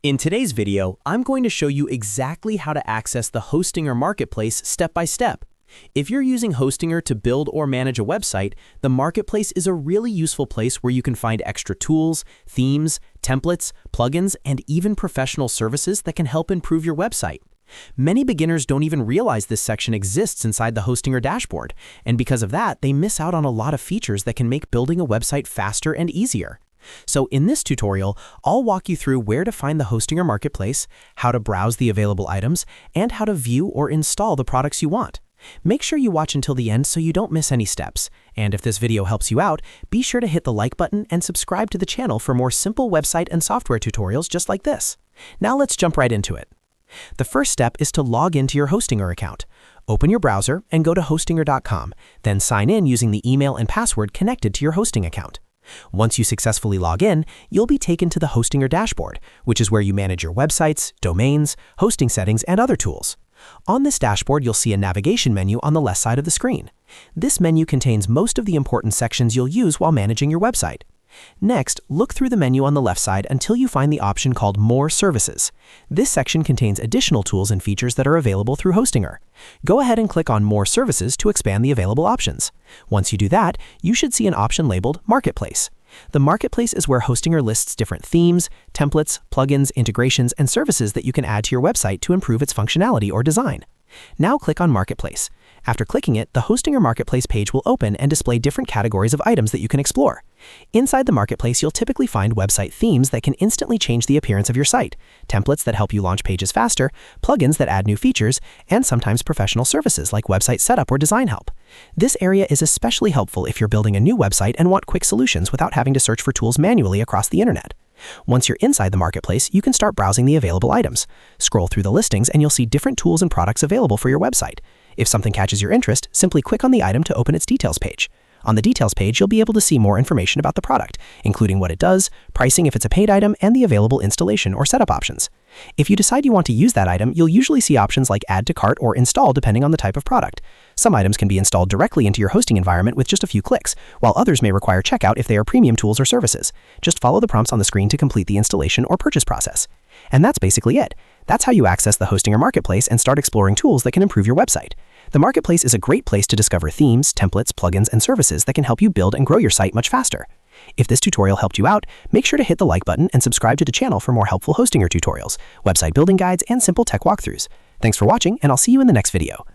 In today's video, I'm going to show you exactly how to access the Hostinger Marketplace step by step. If you're using Hostinger to build or manage a website, the Marketplace is a really useful place where you can find extra tools, themes, templates, plugins, and even professional services that can help improve your website. Many beginners don't even realize this section exists inside the Hostinger dashboard, and because of that, they miss out on a lot of features that can make building a website faster and easier. So in this tutorial, I'll walk you through where to find the Hostinger Marketplace, how to browse the available items, and how to view or install the products you want. Make sure you watch until the end so you don't miss any steps. And if this video helps you out, be sure to hit the like button and subscribe to the channel for more simple website and software tutorials just like this. Now let's jump right into it. The first step is to log into your Hostinger account. Open your browser and go to hostinger.com, then sign in using the email and password connected to your hosting account. Once you successfully log in, you'll be taken to the Hostinger dashboard, which is where you manage your websites, domains, hosting settings, and other tools. On this dashboard, you'll see a navigation menu on the left side of the screen. This menu contains most of the important sections you'll use while managing your website. Next, look through the menu on the left side until you find the option called More Services. This section contains additional tools and features that are available through Hostinger. Go ahead and click on More Services to expand the available options. Once you do that, you should see an option labeled Marketplace. The Marketplace is where Hostinger lists different themes, templates, plugins, integrations, and services that you can add to your website to improve its functionality or design. Now click on Marketplace. After clicking it, the Hostinger Marketplace page will open and display different categories of items that you can explore. Inside the Marketplace, you'll typically find website themes that can instantly change the appearance of your site, templates that help you launch pages faster, plugins that add new features, and sometimes professional services like website setup or design help. This area is especially helpful if you're building a new website and want quick solutions without having to search for tools manually across the internet. Once you're inside the Marketplace, you can start browsing the available items. Scroll through the listings and you'll see different tools and products available for your website. If something catches your interest, simply click on the item to open its details page. On the details page, you'll be able to see more information about the product, including what it does, pricing if it's a paid item, and the available installation or setup options. If you decide you want to use that item, you'll usually see options like Add to Cart or Install depending on the type of product. Some items can be installed directly into your hosting environment with just a few clicks, while others may require checkout if they are premium tools or services. Just follow the prompts on the screen to complete the installation or purchase process. And that's basically it. That's how you access the Hostinger Marketplace and start exploring tools that can improve your website. The Marketplace is a great place to discover themes, templates, plugins, and services that can help you build and grow your site much faster. If this tutorial helped you out, make sure to hit the like button and subscribe to the channel for more helpful Hostinger tutorials, website building guides, and simple tech walkthroughs. Thanks for watching, and I'll see you in the next video.